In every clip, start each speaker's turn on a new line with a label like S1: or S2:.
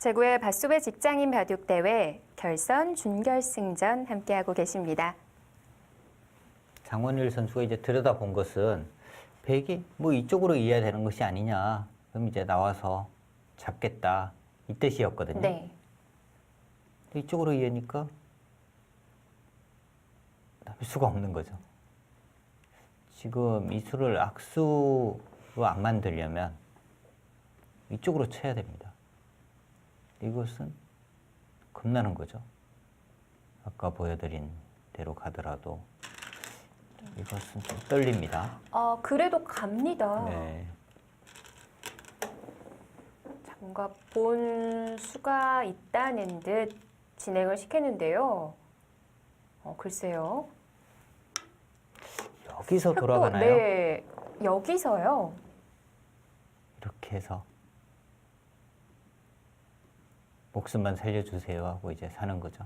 S1: 제9회 바수배 직장인 바둑대회 결선 준결승전 함께하고 계십니다.
S2: 장원일 선수가 이제 들여다본 것은 백이 뭐 이쪽으로 이어야 되는 것이 아니냐. 그럼 이제 나와서 잡겠다. 이 뜻이었거든요.
S1: 네.
S2: 이쪽으로 이으니까 잡을 수가 없는 거죠. 지금 이 수를 악수로 안 만들려면 이쪽으로 쳐야 됩니다. 이것은 겁나는 거죠. 아까 보여드린 대로 가더라도 이것은 좀 떨립니다.
S1: 그래도 갑니다.
S2: 네.
S1: 자, 뭔가 본 수가 있다는 듯 진행을 시켰는데요. 글쎄요.
S2: 여기서 돌아가나요?
S1: 네, 여기서요.
S2: 이렇게 해서 목숨만 살려주세요 하고 이제 사는 거죠.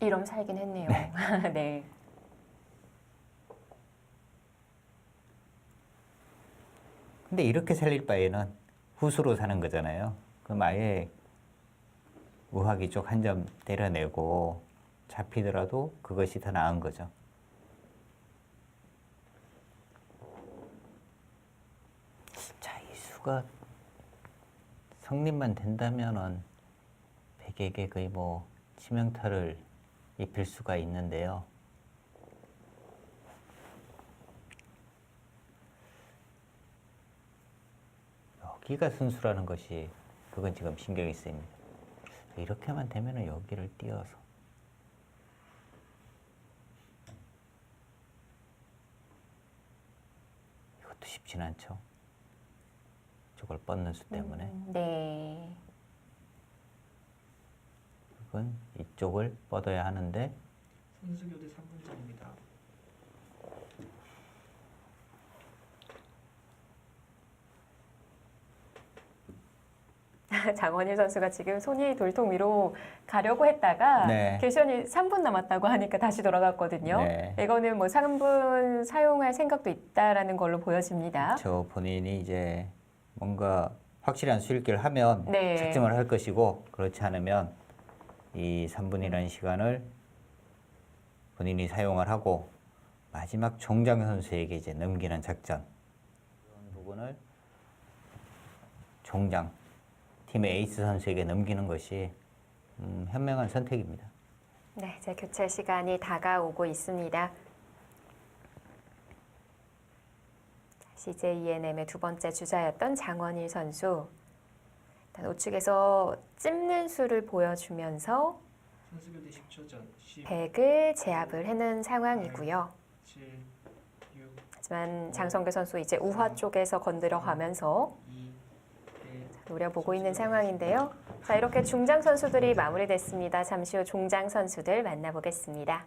S1: 이러면 살긴 했네요.
S2: 네.
S1: 네.
S2: 근데 이렇게 살릴 바에는 후수로 사는 거잖아요. 그럼 아예 우하기 쪽 한 점 때려내고 잡히더라도 그것이 더 나은 거죠. 자, 이 수가 성립만 된다면은 백에게 거의 뭐 치명타를 입힐 수가 있는데요. 여기가 순수라는 것이 그건 지금 신경이 쓰입니다. 이렇게만 되면은 여기를 띄어서 이것도 쉽진 않죠. 저걸 뻗는 수 때문에.
S1: 네.
S2: 그건 이쪽을 뻗어야 하는데
S3: 선수교대 3분짜리입니다.
S1: 장원일 선수가 지금 손이 돌통 위로 가려고 했다가
S2: 네.
S1: 개시현이 3분 남았다고 하니까 다시 돌아갔거든요.
S2: 네.
S1: 이거는 뭐 3분 사용할 생각도 있다라는 걸로 보여집니다.
S2: 저 본인이 이제 뭔가 확실한 수읽기를 하면
S1: 네.
S2: 작정을 할 것이고 그렇지 않으면 이 3분이라는 시간을 본인이 사용을 하고 마지막 종장 선수에게 이제 넘기는 작전. 그런 부분을 종장 팀의 에이스 선수에게 넘기는 것이 현명한 선택입니다.
S1: 네, 이제 교체 시간이 다가오고 있습니다. CJ ENM의 두 번째 주자였던 장원일 선수. 일단 우측에서 찝는 수를 보여주면서
S3: 선수교대 10초 전 10,
S1: 100을 제압을 해놓은 상황이고요.
S3: 7, 6,
S1: 하지만 장성규 선수 이제 우하 쪽에서 건드려 가면서
S3: 2, 1.
S1: 노려보고 있는 상황인데요. 자, 이렇게 중장 선수들이 마무리됐습니다. 잠시 후 종장 선수들 만나보겠습니다.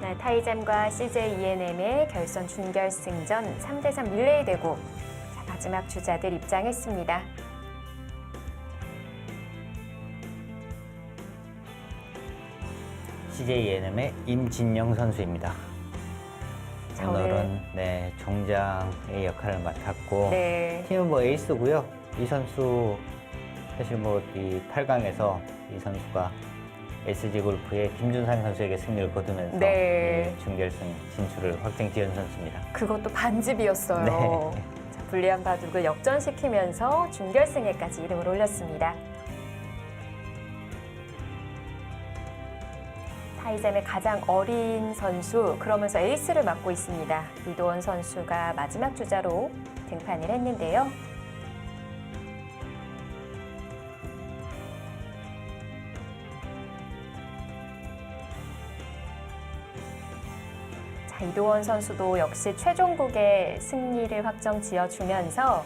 S1: 네, 타이잼과 CJ ENM의 결선 준결승전 3대3 릴레이 대구. 자, 마지막 주자들 입장했습니다.
S2: CJ ENM의 임진영 선수입니다.
S1: 자,
S2: 오늘은 네, 종장의 역할을 맡았고
S1: 네.
S2: 팀은 뭐 에이스고요. 이 선수 사실 뭐 이 8강에서 이 선수가 SG 골프의 김준상 선수에게 승리를 거두면서
S1: 네.
S2: 이 준결승 진출을 확정 지은 선수입니다.
S1: 그것도 반집이었어요.
S2: 네.
S1: 자, 불리한 바둑을 역전시키면서 준결승에까지 이름을 올렸습니다. 타이잼의 가장 어린 선수, 그러면서 에이스를 맡고 있습니다. 이도원 선수가 마지막 주자로 등판을 했는데요. 자, 이도원 선수도 역시 최종국의 승리를 확정 지어주면서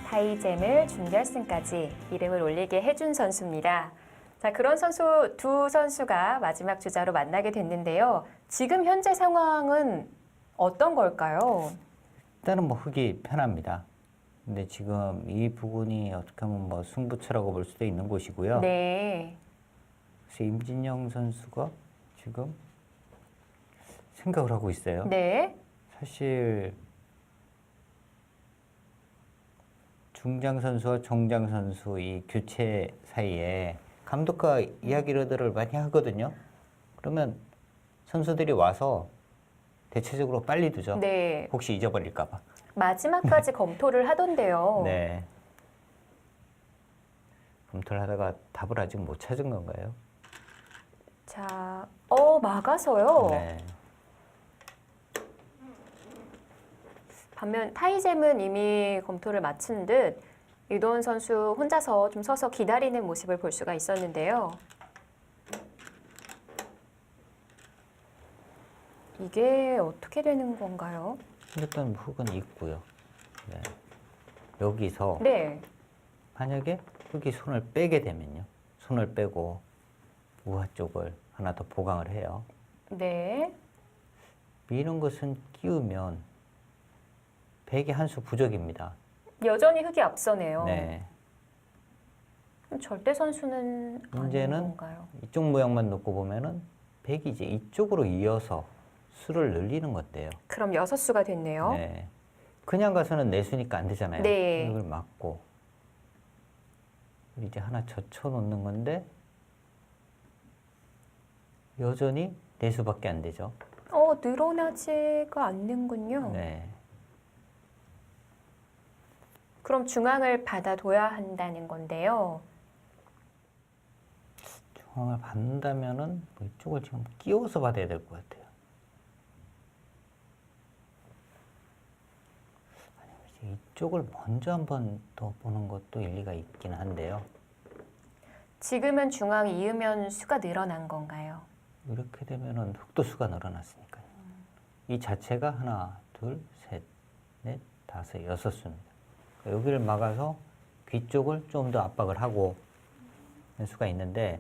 S1: 타이잼을 준결승까지 이름을 올리게 해준 선수입니다. 자, 그런 선수 두 선수가 마지막 주자로 만나게 됐는데요. 지금 현재 상황은 어떤 걸까요?
S2: 일단은 뭐 흙이 편합니다. 근데 지금 이 부분이 어떻게 하면 뭐 승부처라고 볼 수도 있는 곳이고요.
S1: 네.
S2: 그래서 임진영 선수가 지금 생각을 하고 있어요.
S1: 네.
S2: 사실 중장 선수와 종장 선수 이 교체 사이에 감독과 이야기를 많이 하거든요. 그러면 선수들이 와서 대체적으로 빨리 두죠.
S1: 네.
S2: 혹시 잊어버릴까 봐.
S1: 마지막까지 검토를 하던데요.
S2: 네. 검토를 하다가 답을 아직 못 찾은 건가요?
S1: 자, 막아서요.
S2: 네.
S1: 반면 타이잼은 이미 검토를 마친 듯 이도훈 선수 혼자서 좀 서서 기다리는 모습을 볼 수가 있었는데요. 이게 어떻게 되는 건가요?
S2: 일단 흙은 있고요. 네. 여기서
S1: 네.
S2: 만약에 흙이 손을 빼게 되면요. 손을 빼고 우하 쪽을 하나 더 보강을 해요.
S1: 네.
S2: 이런 것은 끼우면 백이 한 수 부족입니다.
S1: 여전히 흙이 앞서네요.
S2: 네.
S1: 그럼 절대 선수는 아닌
S2: 문제는
S1: 건가요?
S2: 이쪽 모양만 놓고 보면은 백이 이제 이쪽으로 이어서 수를 늘리는 건데요.
S1: 그럼 6수가 됐네요.
S2: 네. 그냥 가서는 내수니까 안 되잖아요.
S1: 네.
S2: 이걸 막고 이제 하나 젖혀 놓는 건데 여전히 내수밖에 안 되죠.
S1: 늘어나지가 않는군요.
S2: 네.
S1: 그럼 중앙을 받아둬야 한다는 건데요.
S2: 중앙을 받는다면은 뭐 이쪽을 지금 끼워서 받아야 될 것 같아요. 아니면 이쪽을 먼저 한번 더 보는 것도 일리가 있긴 한데요.
S1: 지금은 중앙 이으면 수가 늘어난 건가요?
S2: 이렇게 되면은 흑도 수가 늘어났으니까요. 이 자체가 하나, 둘, 셋, 넷, 다섯, 6수입니다. 여기를 막아서 귀 쪽을 좀 더 압박을 하고 할 수가 있는데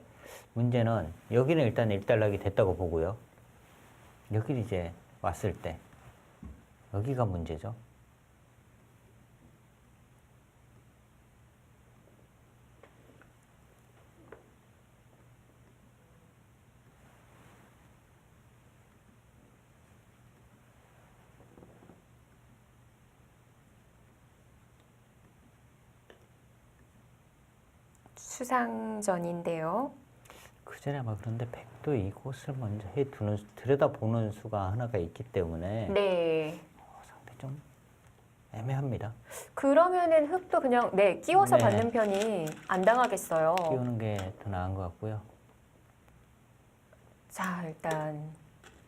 S2: 문제는 여기는 일단 일단락이 됐다고 보고요. 여기 이제 왔을 때 여기가 문제죠.
S1: 수상전인데요.
S2: 그 전에 아마 그런데 백도 이곳을 먼저 해두는 들여다보는 수가 하나가 있기 때문에
S1: 네.
S2: 상당히 좀 애매합니다.
S1: 그러면은 흙도 그냥 끼워서
S2: 네.
S1: 받는 편이 안 당하겠어요.
S2: 끼우는 게 더 나은 것 같고요.
S1: 자, 일단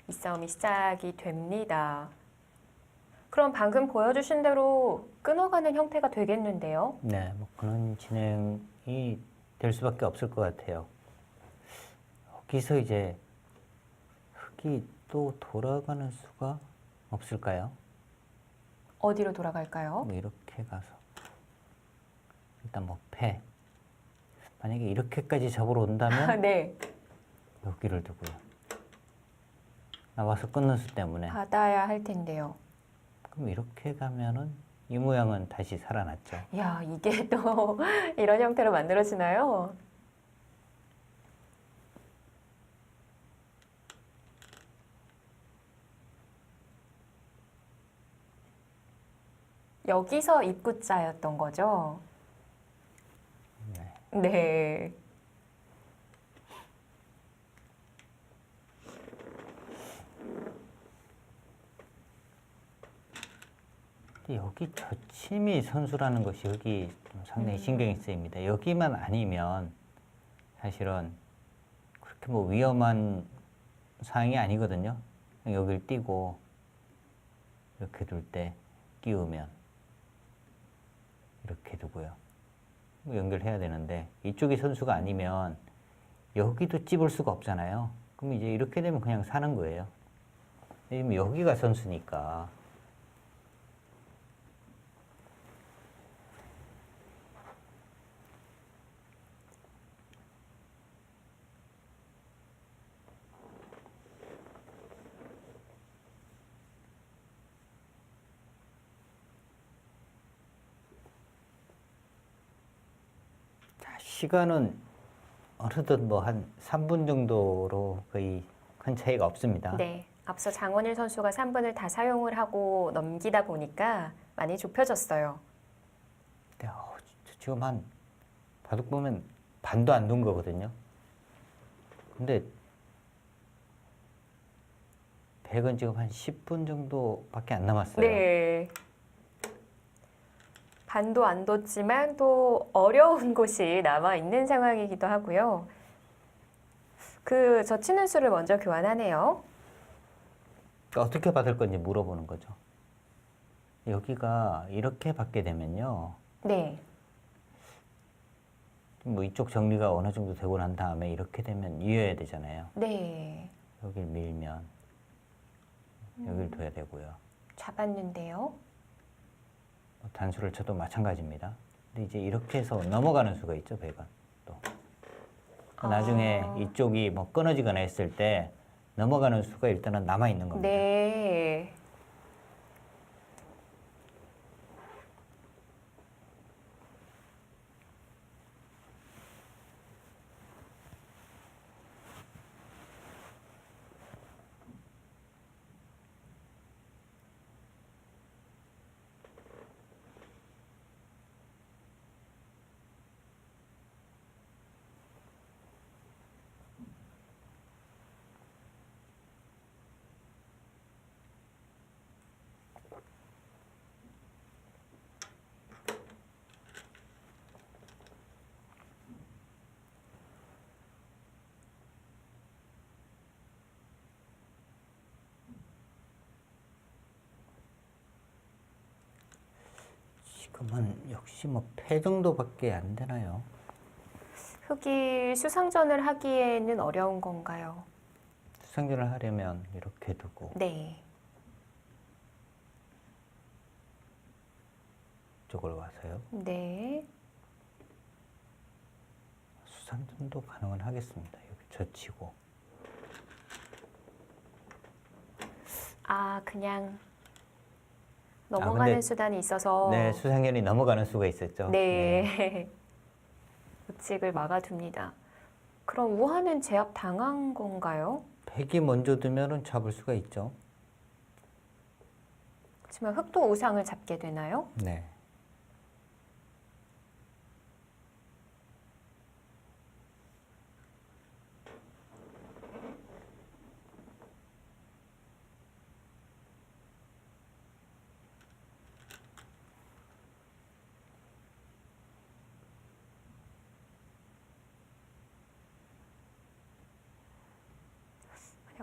S1: 이 싸움이 시작이 됩니다. 그럼 방금 보여주신 대로 끊어가는 형태가 되겠는데요.
S2: 네, 뭐 그런 진행이 될 수밖에 없을 것 같아요. 여기서 이제 흙이 또 돌아가는 수가 없을까요?
S1: 어디로 돌아갈까요?
S2: 뭐 이렇게 가서 일단 뭐 패. 만약에 이렇게까지 잡으러 온다면
S1: 네.
S2: 여기를 두고요. 나와서 끊는 수 때문에.
S1: 받아야 할 텐데요.
S2: 그럼 이렇게 가면은 이 모양은 다시 살아났죠.
S1: 야, 이게 또 이런 형태로 만들어지나요? 여기서 입구자였던 거죠?
S2: 네.
S1: 네.
S2: 근데 여기 저침이 선수라는 것이 여기 좀 상당히 신경이 쓰입니다. 여기만 아니면 사실은 그렇게 뭐 위험한 상황이 아니거든요. 그냥 여기를 띄고 이렇게 둘 때 끼우면 이렇게 두고요. 뭐 연결해야 되는데 이쪽이 선수가 아니면 여기도 찝을 수가 없잖아요. 그럼 이제 이렇게 되면 그냥 사는 거예요. 왜냐면 여기가 선수니까. 시간은 어느덧 뭐 한 3분 정도로 거의 큰 차이가 없습니다.
S1: 네. 앞서 장원일 선수가 3분을 다 사용을 하고 넘기다 보니까 많이 좁혀졌어요.
S2: 근데 지금 한 바둑 보면 반도 안 둔 거거든요. 근데 백은 지금 한 10분 정도밖에 안 남았어요.
S1: 네. 반도 안 뒀지만 또 어려운 곳이 남아 있는 상황이기도 하고요. 저 치는 수를 먼저 교환하네요.
S2: 그러니까 어떻게 받을 건지 물어보는 거죠. 여기가 이렇게 받게 되면요.
S1: 네.
S2: 뭐 이쪽 정리가 어느 정도 되고 난 다음에 이렇게 되면 이어야 되잖아요.
S1: 네.
S2: 여길 밀면 여길 둬야 되고요.
S1: 잡았는데요.
S2: 뭐 단수를 쳐도 마찬가지입니다. 근데 이제 이렇게 해서 넘어가는 수가 있죠, 백은 또. 나중에 이쪽이 뭐 끊어지거나 했을 때 넘어가는 수가 일단은 남아 있는 겁니다.
S1: 네.
S2: 지금은 역시 뭐 패 정도밖에 안 되나요?
S1: 흑이 수상전을 하기에는 어려운 건가요?
S2: 수상전을 하려면 이렇게 두고
S1: 네.
S2: 이쪽을 와서요.
S1: 네.
S2: 수상전도 가능은 하겠습니다. 여기 젖히고.
S1: 그냥 넘어가는
S2: 근데
S1: 수단이 있어서
S2: 네, 수상전이 넘어가는 수가 있었죠.
S1: 네. 우측을 막아둡니다. 그럼 우하는 제압 당한 건가요?
S2: 백이 먼저 두면은 잡을 수가 있죠.
S1: 그렇지만 흑도 우상을 잡게 되나요?
S2: 네.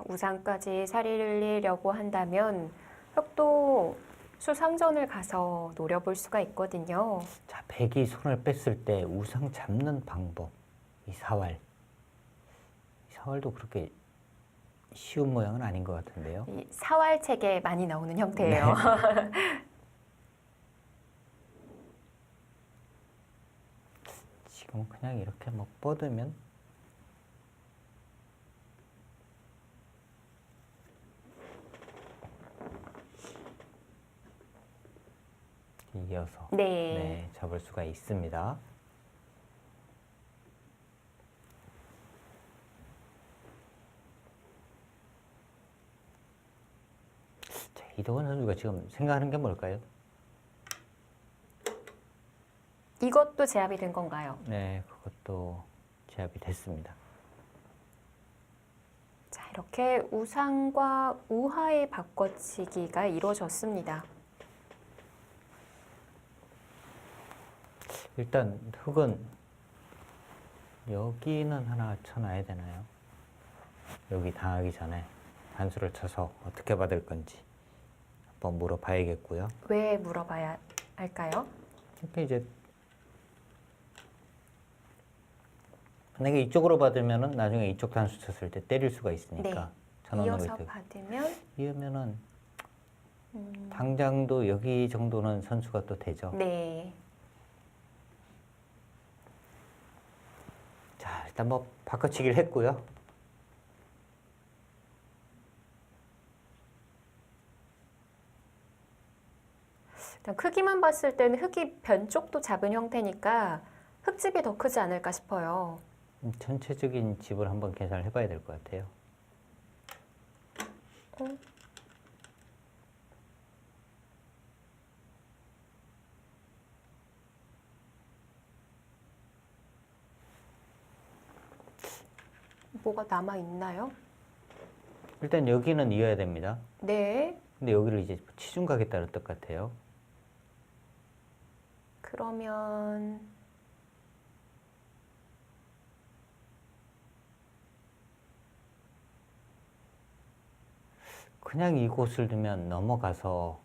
S1: 우상까지 살리려고 한다면 흑도 수상전을 가서 노려볼 수가 있거든요.
S2: 자, 백이 손을 뺐을 때 우상 잡는 방법. 이 사활. 이 사활도 그렇게 쉬운 모양은 아닌 것 같은데요.
S1: 이 사활책에 많이 나오는 형태예요.
S2: 지금 그냥 이렇게 뭐 뻗으면 이어서
S1: 네.
S2: 잡을 수가 있습니다. 자, 이동원 선수가 지금 생각하는 게 뭘까요?
S1: 이것도 제압이 된 건가요?
S2: 네, 그것도 제압이 됐습니다.
S1: 자, 이렇게 우상과 우하의 바꿔치기가 이루어졌습니다.
S2: 일단 흑은 여기는 하나 쳐놔야 되나요? 여기 당하기 전에 단수를 쳐서 어떻게 받을 건지 한번 물어봐야겠고요.
S1: 왜 물어봐야 할까요?
S2: 그러니까 이제 만약에 이쪽으로 받으면은 나중에 이쪽 단수 쳤을 때 때릴 수가 있으니까 전원으로
S1: 이어서
S2: 이렇게
S1: 받으면
S2: 이으면은 당장도 여기 정도는 선수가 또 되죠.
S1: 네.
S2: 자, 일단 뭐 바꿔치기를 했고요.
S1: 일단 크기만 봤을 때는 흑이 변쪽도 작은 형태니까 흑집이 더 크지 않을까 싶어요.
S2: 전체적인 집을 한번 계산을 해봐야 될 것 같아요.
S1: 뭐가 남아 있나요?
S2: 일단 여기는 이어야 됩니다.
S1: 네.
S2: 근데 여기를 이제 치중 가겠다는 뜻 같아요.
S1: 그러면
S2: 그냥 이곳을 두면 넘어가서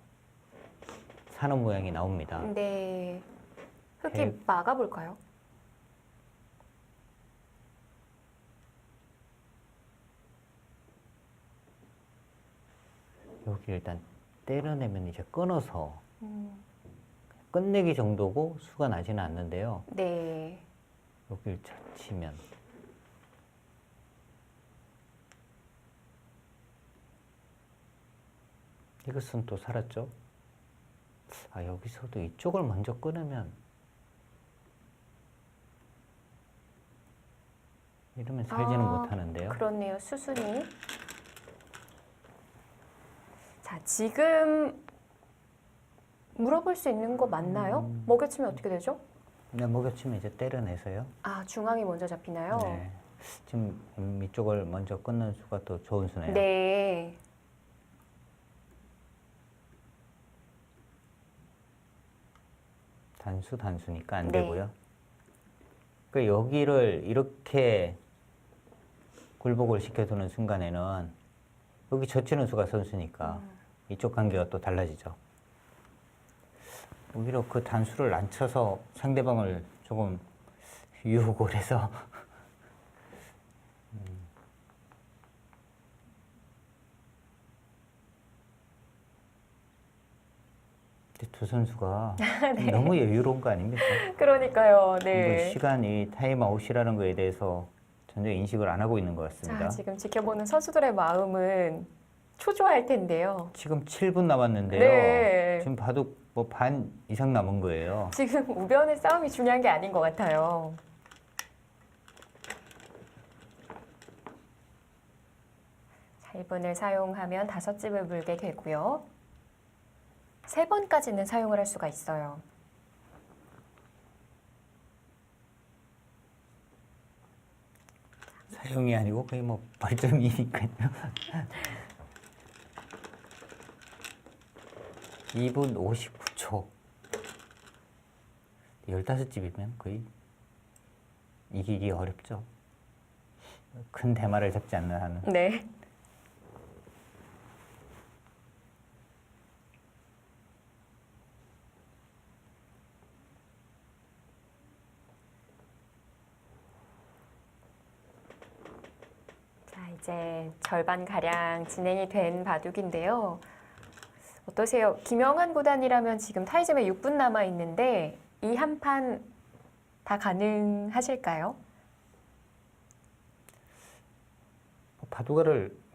S2: 사는 모양이 나옵니다.
S1: 네. 흙이
S2: 해-
S1: 막아볼까요?
S2: 여기 일단 때려내면 이제 끊어서
S1: 음,
S2: 끝내기 정도고 수가 나지는 않는데요.
S1: 네.
S2: 여기를 젖히면 이것은 또 살았죠. 아, 여기서도 이쪽을 먼저 끊으면 이러면 살지는
S1: 아,
S2: 못하는데요.
S1: 그렇네요. 수순이. 자, 지금 물어볼 수 있는 거 맞나요? 먹여치면 어떻게 되죠?
S2: 그냥 먹여치면 이제 때려내서요.
S1: 아, 중앙이 먼저 잡히나요?
S2: 네. 지금 이쪽을 먼저 끊는 수가 또 좋은 수네요.
S1: 네.
S2: 단수니까 안
S1: 네.
S2: 되고요. 그 여기를 이렇게 굴복을 시켜두는 순간에는 여기 젖히는 수가 선수니까 이쪽 관계가 또 달라지죠. 오히려 그 단수를 안 쳐서 상대방을 조금 유혹을 해서 두 선수가 너무 여유로운 거 아닙니까?
S1: 그러니까요.
S2: 뭐
S1: 네.
S2: 시간이 타임아웃이라는 거에 대해서 전혀 인식을 안 하고 있는 것 같습니다.
S1: 자, 지금 지켜보는 선수들의 마음은 초조할 텐데요.
S2: 지금 7분 남았는데요.
S1: 네.
S2: 지금 봐도 뭐 반 이상 남은 거예요.
S1: 지금 우변의 싸움이 중요한 게 아닌 것 같아요. 자, 1분을 사용하면 5집을 물게 되고요. 3번까지는 사용을 할 수가 있어요.
S2: 사용이 아니고 거의 뭐 벌점이니까요. 2분 59초. 15집이면 거의 이기기 어렵죠. 큰 대마를 잡지 않는 한은.
S1: 네. 자, 이제 절반가량 진행이 된 바둑인데요. 어떠세요? 김영한 구단이라면 지금 타이점에 6분 남아 있는데 이 한 판 다 가능하실까요?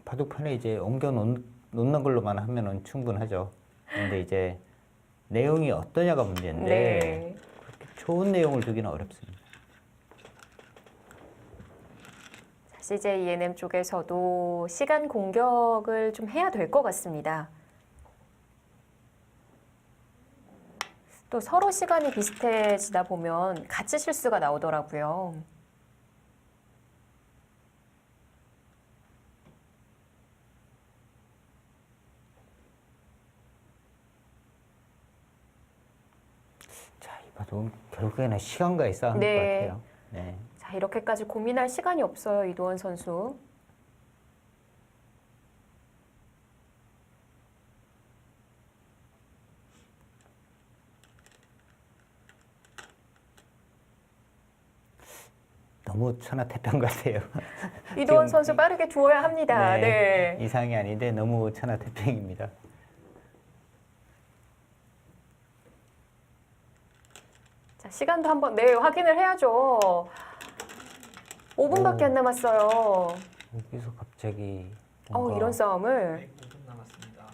S2: 바둑판에 이제 옮겨 놓는 걸로만 하면은 충분하죠. 근데 이제 내용이 어떠냐가 문제인데
S1: 네.
S2: 그렇게 좋은 내용을 두기는 어렵습니다.
S1: CJ ENM 쪽에서도 시간 공격을 좀 해야 될 것 같습니다. 또 서로 시간이 비슷해지다 보면 같이 실수가 나오더라고요.
S2: 자, 이 바둑은 결국에는 시간과의 싸움인
S1: 네.
S2: 것 같아요. 네.
S1: 자, 이렇게까지 고민할 시간이 없어요, 이도원 선수.
S2: 너무 천하태평 같아요.
S1: 이도원
S2: 지금
S1: 선수 빠르게 두어야 합니다. 네.
S2: 이상이 아닌데 너무 천하태평입니다.
S1: 자, 시간도 한번 네, 확인을 해야죠. 5분밖에 안 남았어요.
S2: 여기서 갑자기 뭔가
S1: 이런 싸움을.
S3: 네, 5분 남았습니다.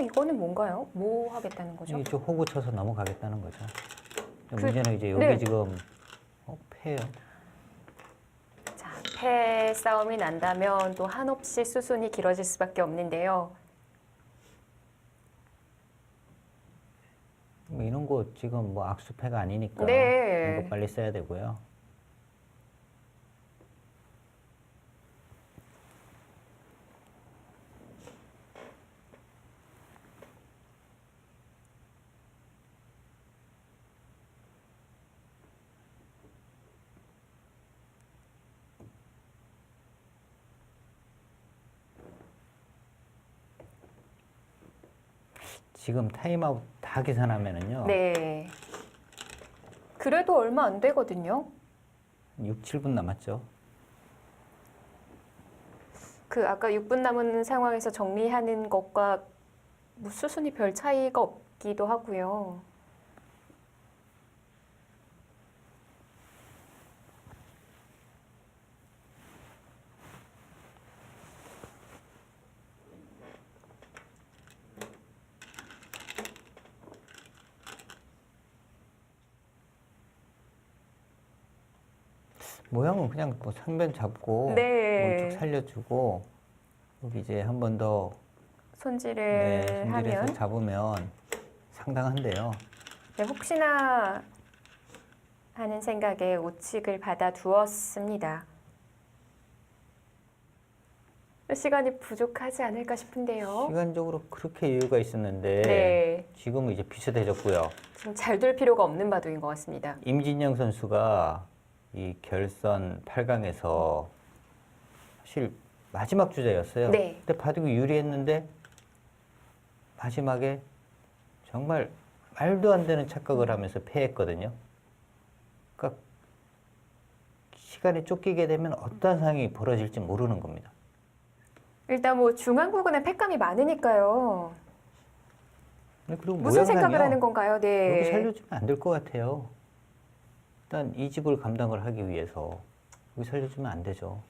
S1: 이거는 뭔가요? 뭐 하겠다는 거죠?
S2: 이제 호구 쳐서 넘어가겠다는 거죠.
S1: 그-
S2: 문제는 이제 여기
S1: 네.
S2: 지금 패요.
S1: 자, 패 싸움이 난다면 또 한없이 수순이 길어질 수밖에 없는데요.
S2: 뭐 이런 거 지금 뭐 악수패가 아니니까
S1: 네.
S2: 이거 빨리 써야 되고요. 지금 타임아웃 다 계산하면은요.
S1: 네. 그래도 얼마 안 되거든요.
S2: 6, 7분 남았죠.
S1: 그 아까 6분 남은 상황에서 정리하는 것과 뭐 수순이 별 차이가 없기도 하고요.
S2: 모양은 그냥 뭐 상변 잡고
S1: 네.
S2: 물쭉 살려주고 여기 이제 한 번 더
S1: 손질을
S2: 손질해서
S1: 하면
S2: 잡으면 상당한데요.
S1: 네, 혹시나 하는 생각에 우측을 받아 두었습니다. 시간이 부족하지 않을까 싶은데요.
S2: 시간적으로 그렇게 여유가 있었는데
S1: 네,
S2: 지금은 이제 비슷해졌고요.
S1: 지금 잘 둘 필요가 없는 바둑인 것 같습니다.
S2: 임진영 선수가 이 결선 8강에서 사실 마지막 주자였어요.
S1: 네.
S2: 근데 바둑이 유리했는데 마지막에 정말 말도 안 되는 착각을 하면서 패했거든요. 그러니까 시간에 쫓기게 되면 어떤 상황이 벌어질지 모르는 겁니다.
S1: 일단 뭐 중앙 부근에 팩감이 많으니까요.
S2: 그리고
S1: 무슨 생각을
S2: 모양상이요.
S1: 하는 건가요?
S2: 여기
S1: 네.
S2: 살려주면 안 될 것 같아요. 일단 이 집을 감당을 하기 위해서 여기 살려주면 안 되죠.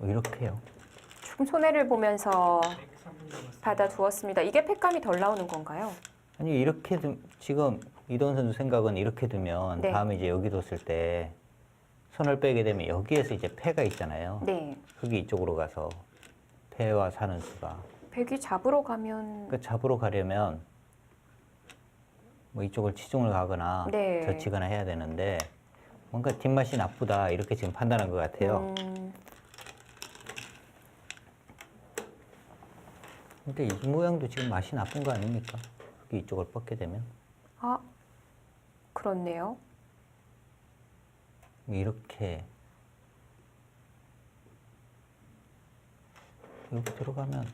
S2: 이렇게요.
S1: 조금 손해를 보면서
S3: 103분 남았습니다.
S1: 받아 두었습니다. 이게 팩감이 덜 나오는 건가요?
S2: 아니 이렇게 지금 이동 선수 생각은 이렇게 두면
S1: 네.
S2: 다음에 이제 여기 뒀을 때 손을 빼게 되면 여기에서 이제 패가 있잖아요.
S1: 네.
S2: 흙이 이쪽으로 가서 패와 사는 수가.
S1: 백이 잡으러 가면
S2: 그 잡으러 가려면 뭐 이쪽을 치중을 가거나
S1: 네.
S2: 젖히거나 해야 되는데 뭔가 뒷맛이 나쁘다 이렇게 지금 판단한 것 같아요. 근데 이 모양도 지금 맛이 나쁜 거 아닙니까? 흙이 이쪽을 뻗게 되면
S1: 아, 그렇네요.
S2: 이렇게 여기 들어가면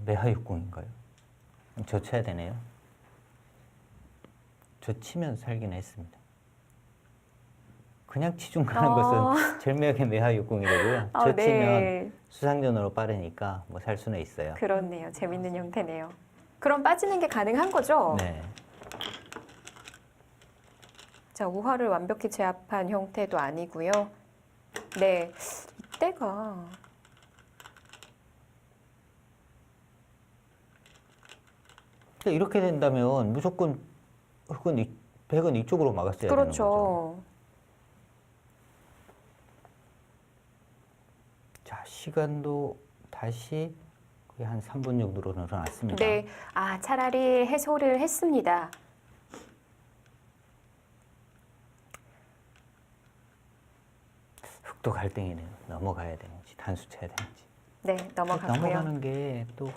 S2: 매하육궁인가요? 젖혀야 되네요. 젖히면 살긴 했습니다. 그냥 치중 가는 것은 절묘하게 매하육궁이 되고요.
S1: 아,
S2: 젖히면
S1: 네.
S2: 수상전으로 빠르니까 뭐 살 수는 있어요.
S1: 그렇네요. 재밌는 형태네요. 그럼 빠지는 게 가능한 거죠?
S2: 네.
S1: 자, 우화를 완벽히 제압한 형태도 아니고요. 네, 이때가
S2: 근데 이렇게 된다면 무조건 흙은 백은 이쪽으로 막았어야 되는 거죠.
S1: 그렇죠.
S2: 자, 시간도 다시 거의 한 3분 정도로 늘어났습니다.
S1: 네, 아 차라리 해소를 했습니다.
S2: 흙도 갈등이네요. 넘어가야 되는지 단수 쳐야 되는지.
S1: 네, 넘어갔고요.
S2: 넘어가는 게 또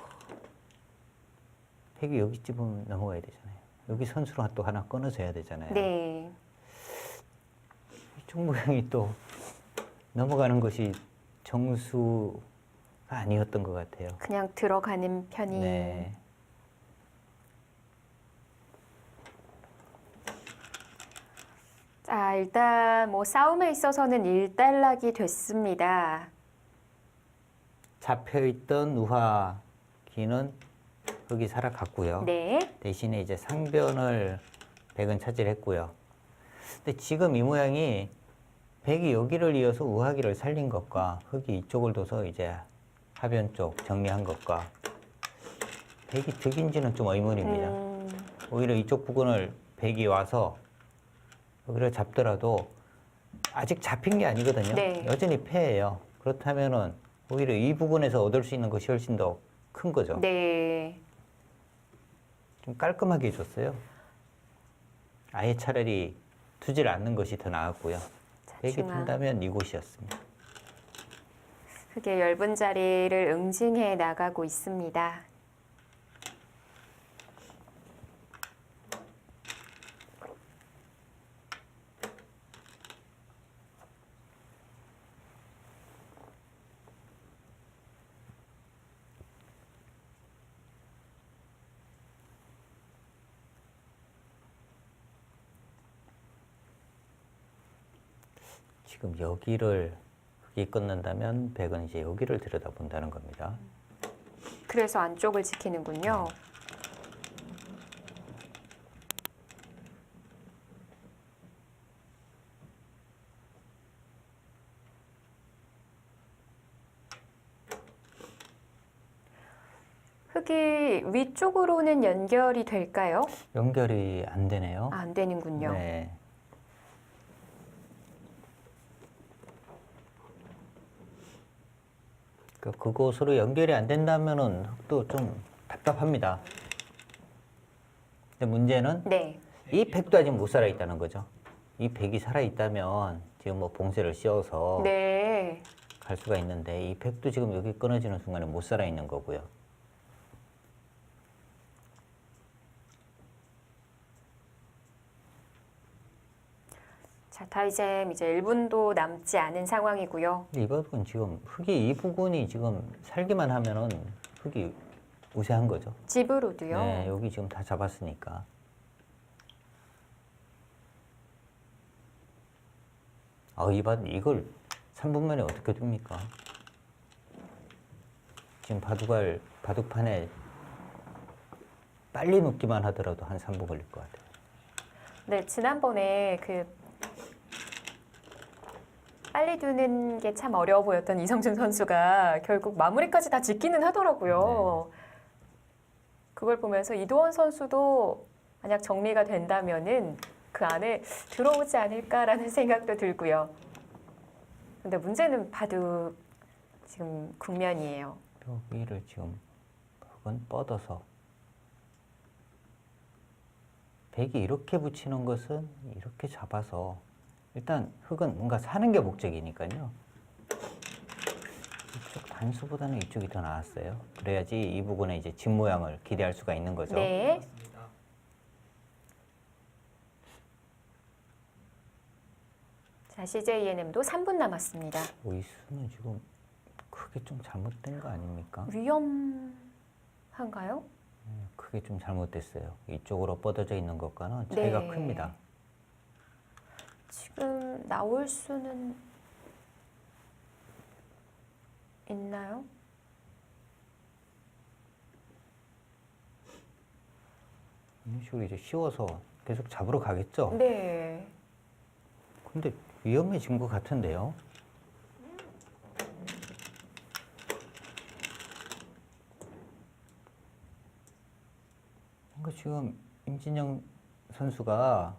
S2: 백이 여기쯤은 넘어가야 되잖아요. 여기 선수로 또 하나 끊어줘야 되잖아요.
S1: 네,
S2: 이쪽 모양이 또 넘어가는 것이 정수가 아니었던 것 같아요.
S1: 그냥 들어가는 편이
S2: 네.
S1: 자, 일단 뭐 싸움에 있어서는 일단락이 됐습니다.
S2: 잡혀있던 우화기는 흙이 살아갔고요.
S1: 네,
S2: 대신에 이제 상변을 백은 차지했고요. 근데 지금 이 모양이 백이 여기를 이어서 우하기를 살린 것과 흙이 이쪽을 둬서 이제 하변 쪽 정리한 것과 백이 득인지는 좀 의문입니다. 오히려 이쪽 부근을 백이 와서 여기를 잡더라도 아직 잡힌 게 아니거든요.
S1: 네.
S2: 여전히 패예요. 그렇다면은 오히려 이 부분에서 얻을 수 있는 것이 훨씬 더 큰 거죠.
S1: 네.
S2: 좀 깔끔하게 해줬어요. 아예 차라리 두질 않는 것이 더 나았고요.
S1: 자,
S2: 백이
S1: 중앙.
S2: 든다면 이곳이었습니다.
S1: 흑의 엷은 자리를 응징해 나가고 있습니다.
S2: 지금 여기를 흑이 끊는다면 백은 이제 여기를 들여다본다는 겁니다.
S1: 그래서 안쪽을 지키는군요. 흑이 위쪽으로는 연결이 될까요?
S2: 연결이 안 되네요.
S1: 아, 안 되는군요.
S2: 네. 그곳으로 연결이 안 된다면은 흑도 좀 답답합니다. 근데 문제는
S1: 네.
S2: 이 백도 아직 못 살아 있다는 거죠. 이 백이 살아 있다면 지금 뭐 봉쇄를 씌워서
S1: 네.
S2: 갈 수가 있는데 이 백도 지금 여기 끊어지는 순간에 못 살아 있는 거고요.
S1: 자, 타이잼 이제 1분도 남지 않은 상황이고요.
S2: 근데 이 부분 지금 흑이 이 부분이 지금 살기만 하면은 흑이 우세한 거죠.
S1: 집으로도요.
S2: 네, 여기 지금 다 잡았으니까. 이걸 3분 만에 어떻게 둡니까? 지금 바둑판에 빨리 눕기만 하더라도 한 3분 걸릴 것 같아요.
S1: 네, 지난번에 그 빨리 두는 게 참 어려워 보였던 이성준 선수가 결국 마무리까지 다 짓기는 하더라고요. 그걸 보면서 이도원 선수도 만약 정리가 된다면은 그 안에 들어오지 않을까라는 생각도 들고요. 근데 문제는 바둑 지금 국면이에요.
S2: 여기를 지금 흑은 뻗어서 백이 이렇게 붙이는 것은 이렇게 잡아서 일단 흑은 뭔가 사는 게 목적이니까요. 이쪽 단수보다는 이쪽이 더 나았어요. 그래야지 이 부분에 이제 집 모양을 기대할 수가 있는 거죠.
S1: 네.
S3: 맞습니다.
S1: 자, CJNM도 3분 남았습니다.
S2: 이 수는 지금 크게 좀 잘못된 거 아닙니까?
S1: 위험한가요?
S2: 크게 좀 잘못됐어요. 이쪽으로 뻗어져 있는 것과는 차이가
S1: 네.
S2: 큽니다.
S1: 지금 나올 수는 있나요?
S2: 이런 식으로 이제 씌워서 계속 잡으러 가겠죠?
S1: 네.
S2: 근데 위험해진 것 같은데요? 뭔가 지금 임진영 선수가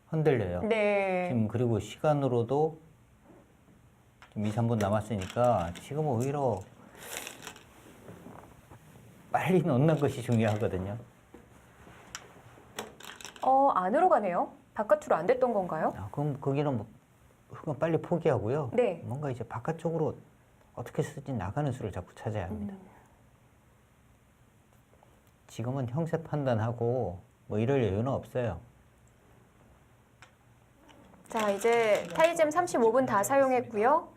S2: 흔들려요.
S1: 네.
S2: 지금 그리고 시간으로도 좀 2, 3분 남았으니까 지금 오히려 빨리 넣는 것이 중요하거든요.
S1: 안으로 가네요. 바깥으로 안 됐던 건가요?
S2: 그럼 거기는 뭐 흑은 빨리 포기하고요.
S1: 네.
S2: 뭔가 이제 바깥쪽으로 어떻게 쓰지 나가는 수를 자꾸 찾아야 합니다. 지금은 형세 판단하고 뭐 이럴 여유는 없어요.
S1: 자, 이제 타이잼 35분 다 사용했고요.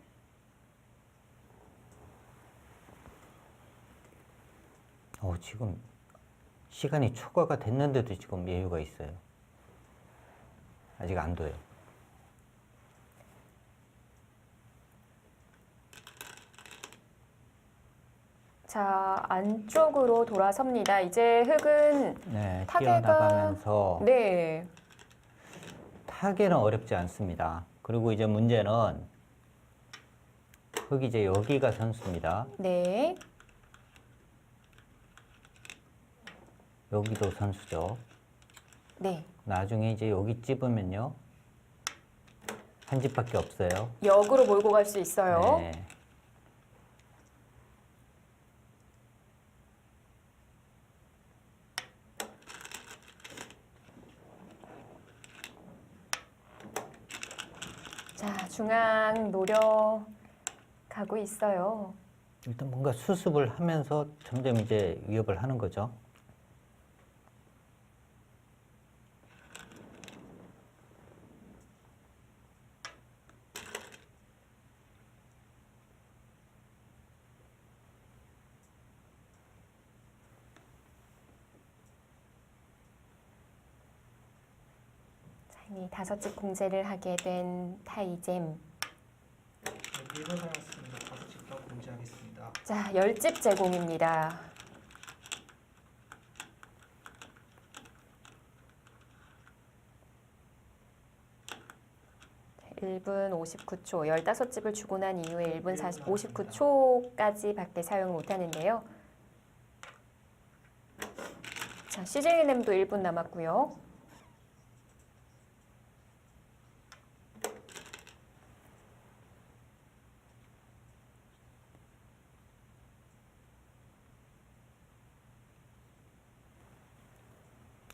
S2: 지금 시간이 초과가 됐는데도 지금 여유가 있어요. 아직 안 둬요.
S1: 자, 안쪽으로 돌아섭니다. 이제 흑은
S2: 네,
S1: 타겟가-
S2: 뛰어나가면서
S1: 네.
S2: 타겟은 어렵지 않습니다. 그리고 이제 문제는 흑이 이제 여기가 선수입니다.
S1: 네.
S2: 여기도 선수죠.
S1: 네.
S2: 나중에 이제 여기 찝으면요. 한 집밖에 없어요.
S1: 역으로 몰고 갈 수 있어요.
S2: 네.
S1: 자, 중앙 노려가고 있어요.
S2: 일단 뭔가 수습을 하면서 점점 이제 위협을 하는 거죠.
S1: 자, 이미 5집 공제를 하게 된 타이잼.
S3: 네, 1분 남았습니다. 5집 더 공지하겠습니다.
S1: 자, 10집 제공입니다. (1분 59초) 15집을 주고 난 이후에 1분 59초까지 밖에 사용을 못하는데요. 자, CJNM도 1분 남았고요.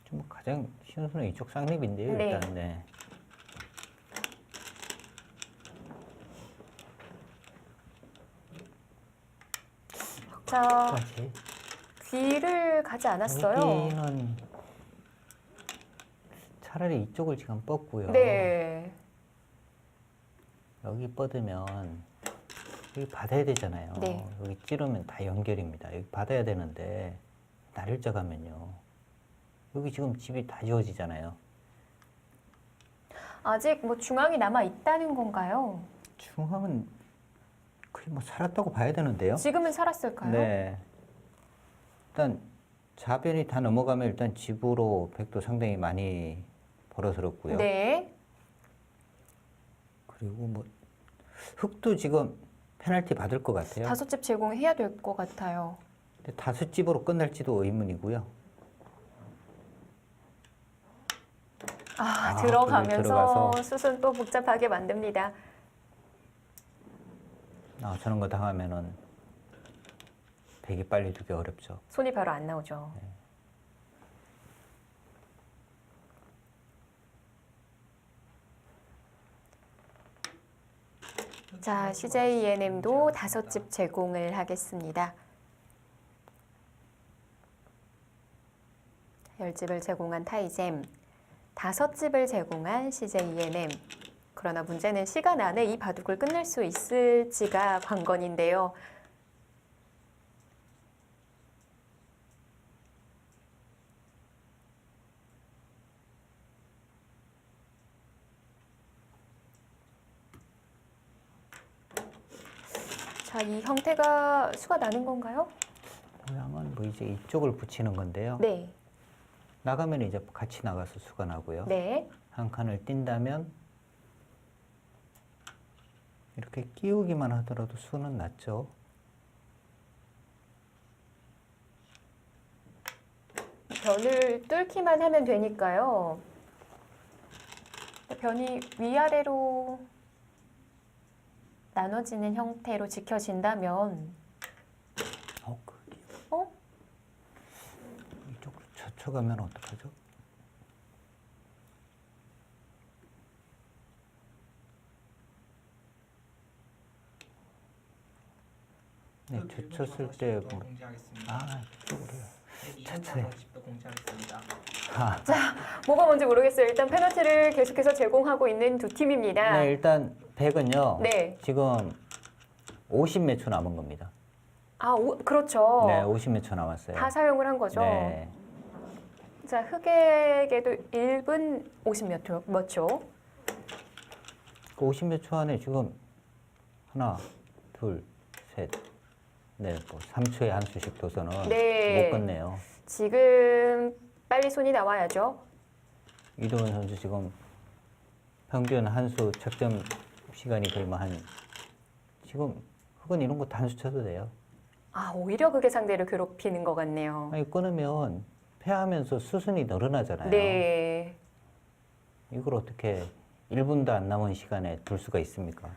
S2: 좀 가장 쉬운 수는 이쪽 쌍립인데요.
S1: 네.
S2: 일단 네.
S1: 자,
S2: 까지.
S1: 귀를 가지 않았어요.
S2: 여기는 차라리 이쪽을 지금 뻗고요.
S1: 네.
S2: 여기 뻗으면 여기 받아야 되잖아요.
S1: 네.
S2: 여기 찌르면 다 연결입니다. 여기 받아야 되는데 나를 져가면요. 여기 지금 집이 다 지워지잖아요.
S1: 아직 뭐 중앙이 남아 있다는 건가요?
S2: 중앙은 거의 뭐 살았다고 봐야 되는데요.
S1: 지금은 살았을까요?
S2: 네. 일단 좌변이 다 넘어가면 일단 집으로 백도 상당히 많이 벌어들었고요.
S1: 네.
S2: 그리고 뭐 흑도 지금 페널티 받을 것 같아요.
S1: 5집 제공해야 될 것 같아요.
S2: 근데 5집으로 끝날지도 의문이고요. 거기
S1: 들어가면서
S2: 들어가서.
S1: 수순 또 복잡하게 만듭니다.
S2: 저런 거 당하면은 백이 빨리 두기 어렵죠.
S1: 손이 바로 안 나오죠. 자, CJENM도 5집 제공을 하겠습니다. 10집을 제공한 타이잼, 5집을 제공한 CJENM. 그러나 문제는 시간 안에 이 바둑을 끝낼 수 있을지가 관건인데요. 자, 이 형태가 수가 나는 건가요?
S2: 모양은 뭐 이제 이쪽을 붙이는 건데요.
S1: 네.
S2: 나가면 이제 같이 나가서 수가 나고요.
S1: 네.
S2: 한 칸을 띈다면 이렇게 끼우기만 하더라도 수는 났죠.
S1: 변을 뚫기만 하면 되니까요. 변이 위아래로 나눠지는 형태로 지켜진다면
S2: 그게
S1: 어?
S2: 이쪽으로 젖혀가면 어떡하죠? 네, 젖혔을 때 뭐,
S3: 공지하겠습니다.
S2: 이쪽으로요.
S3: 네,
S2: 자체.
S3: 2분 5집도 공지하겠습니다.
S1: 뭐가 뭔지 모르겠어요. 일단 페널티를 계속해서 제공하고 있는 두 팀입니다.
S2: 네, 일단 100은요.
S1: 네.
S2: 지금 50몇 초 남은 겁니다.
S1: 그렇죠.
S2: 네, 50몇 초 남았어요.
S1: 다 사용을 한 거죠.
S2: 네.
S1: 자, 흑에게도 1분 50몇 초.
S2: 그 50몇 초 안에 지금 하나, 둘, 셋, 넷, 뭐 3초에 한 수씩 둬서는
S1: 네.
S2: 못 끝내요.
S1: 지금 빨리 손이 나와야죠.
S2: 이동현 선수 지금 평균 한 수 책점 시간이 거의 뭐 지금 흑은 이런 거 단수 쳐도 돼요.
S1: 오히려 그게 상대를 괴롭히는 것 같네요.
S2: 아니 끊으면 패하면서 수순이 늘어나잖아요.
S1: 네.
S2: 이걸 어떻게 1분도 안 남은 시간에 둘 수가 있습니까?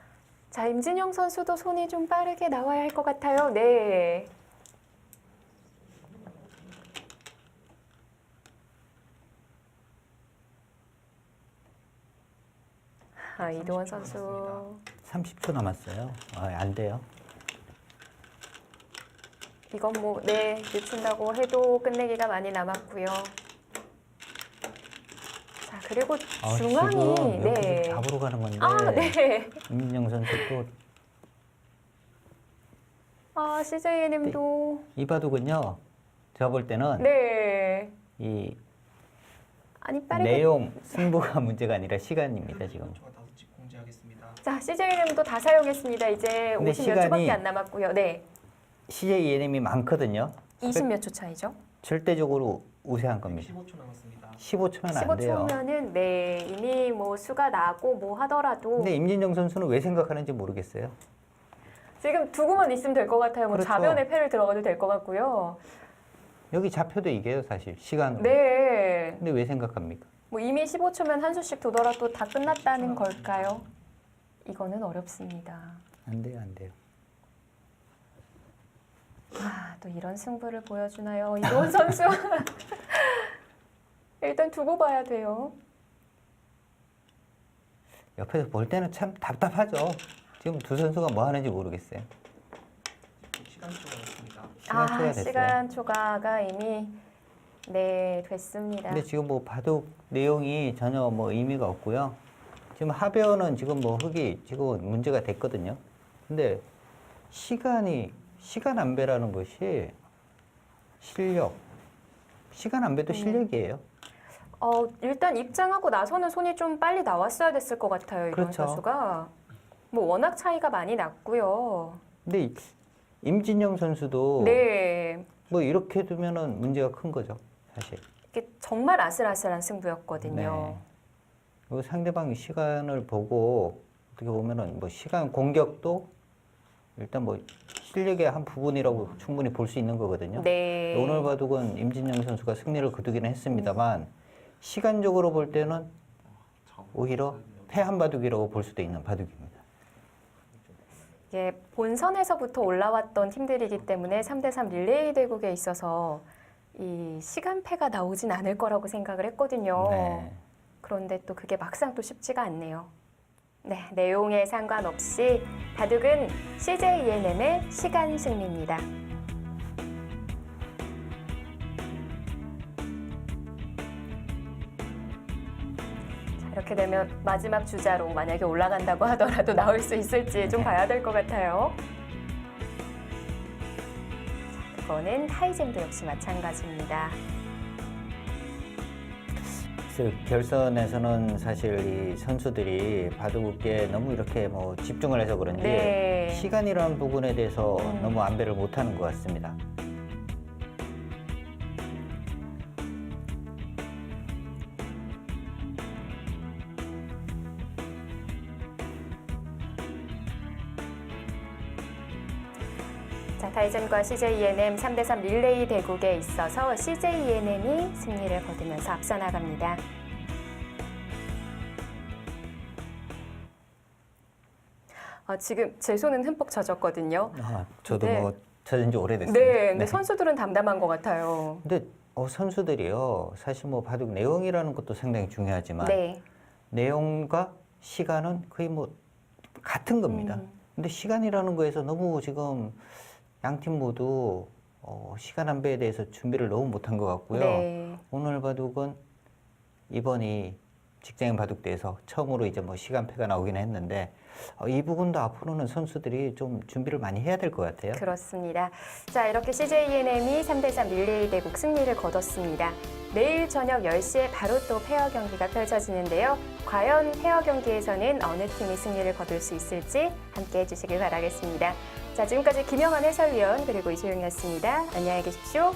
S1: 자, 임진영 선수도 손이 좀 빠르게 나와야 할 것 같아요. 네. 아, 이도원
S3: 30초
S1: 선수.
S2: 30초 남았어요. 안 돼요.
S1: 이건 뭐, 네, 늦춘다고 해도 끝내기가 많이 남았고요. 자, 그리고 중앙이,
S2: 지금 여기서
S1: 네.
S2: 잡으러 가는 건데
S1: 아, 네.
S2: 임진영 선수 또
S1: 아, CJNM도.
S2: 이 바둑은요. 제가 볼 때는
S1: 네.
S2: 이
S1: 아니, 빠르게.
S2: 내용 승부가 문제가 아니라 시간입니다. 지금.
S3: 초가 5집 공지하겠습니다.
S1: 자, CJNM도 다 사용했습니다. 이제
S2: 근데
S1: 50몇 초밖에
S2: 시간이
S1: 안 남았고요. 네.
S2: CJ ENM이 많거든요.
S1: 20몇 초 차이죠?
S2: 절대적으로 우세한 겁니다.
S3: 15초 남았습니다.
S2: 15초면 안 돼요.
S1: 15초면은 네, 이미 뭐 수가 나고 뭐 하더라도
S2: 근데 임진영 선수는 왜 생각하는지 모르겠어요.
S1: 지금 두고만 있으면 될 것 같아요. 뭐
S2: 그렇죠.
S1: 좌변에 패를 들어가도 될 것 같고요.
S2: 여기 잡혀도 이게요, 사실 시간으로.
S1: 네.
S2: 근데 왜 생각합니까?
S1: 뭐 이미 15초면 한 수씩 두더라도 다 끝났다는 걸까요? 이거는 어렵습니다.
S2: 안 돼요, 안 돼요.
S1: 아, 또 이런 승부를 보여주나요? 이도원 선수. 일단 두고 봐야 돼요.
S2: 옆에서 볼 때는 참 답답하죠. 지금 두 선수가 뭐 하는지 모르겠어요.
S3: 시간 초가 됐습니다.
S2: 시간 초가 됐어요.
S1: 시간 초과가 이미 네, 됐습니다.
S2: 근데 지금 뭐 바둑 내용이 전혀 뭐 의미가 없고요. 지금 하변은 지금 뭐 흙이 지금 문제가 됐거든요. 근데 시간 안배라는 것이 실력, 시간 안배도 실력이에요.
S1: 일단 입장하고 나서는 손이 좀 빨리 나왔어야 됐을 것 같아요. 이런
S2: 그렇죠.
S1: 선수가. 뭐 워낙 차이가 많이 났고요.
S2: 근데 임진영 선수도
S1: 네.
S2: 뭐 이렇게 두면은 문제가 큰 거죠, 사실.
S1: 이게 정말 아슬아슬한 승부였거든요.
S2: 그리고 상대방이 시간을 보고 어떻게 보면은 뭐 시간 공격도 일단 뭐 실력의 한 부분이라고 충분히 볼 수 있는 거거든요.
S1: 네.
S2: 오늘 바둑은 임진영 선수가 승리를 거두기는 했습니다만 시간적으로 볼 때는 오히려 패한 바둑이라고 볼 수도 있는 바둑입니다.
S1: 이게 본선에서부터 올라왔던 팀들이기 때문에 3대3 릴레이 대국에 있어서 이 시간패가 나오진 않을 거라고 생각을 했거든요.
S2: 네.
S1: 그런데 또 그게 막상 또 쉽지가 않네요. 네, 내용에 상관없이 바둑은 CJENM의 시간 승리입니다. 자, 이렇게 되면 마지막 주자로 만약에 올라간다고 하더라도 나올 수 있을지 좀 봐야 될 것 같아요. 자, 그거는 타이젠도 역시 마찬가지입니다.
S2: 그래서 결선에서는 사실 이 선수들이 바둑에 너무 이렇게 뭐 집중을 해서 그런지
S1: 네.
S2: 시간이라는 부분에 대해서 너무 안배를 못하는 것 같습니다.
S1: 자, 타이젠과 CJENM 3대3 릴레이 대국에 있어서 CJENM이 승리를 거두면서 앞서 나갑니다. 지금 제 손은 흠뻑 젖었거든요.
S2: 저도
S1: 네.
S2: 뭐 젖은 지 오래됐습니다.
S1: 네, 근데 선수들은 담담한 것 같아요.
S2: 근데 선수들이요, 사실 뭐 바둑 내용이라는 것도 상당히 중요하지만
S1: 네.
S2: 내용과 시간은 거의 뭐 같은 겁니다. 근데 시간이라는 거에서 너무 지금 양팀 모두 시간 안배에 대해서 준비를 너무 못한 것 같고요.
S1: 네.
S2: 오늘 바둑은 이번이 직장인 바둑대에서 처음으로 이제 뭐 시간패가 나오긴 했는데 이 부분도 앞으로는 선수들이 좀 준비를 많이 해야 될 것 같아요.
S1: 그렇습니다. 자, 이렇게 CJENM이 3대3 릴레이 대국 승리를 거뒀습니다. 내일 저녁 10시에 바로 또 페어 경기가 펼쳐지는데요. 과연 페어 경기에서는 어느 팀이 승리를 거둘 수 있을지 함께 해주시길 바라겠습니다. 자, 지금까지 김영환 해설위원 그리고 이소영이었습니다. 안녕히 계십시오.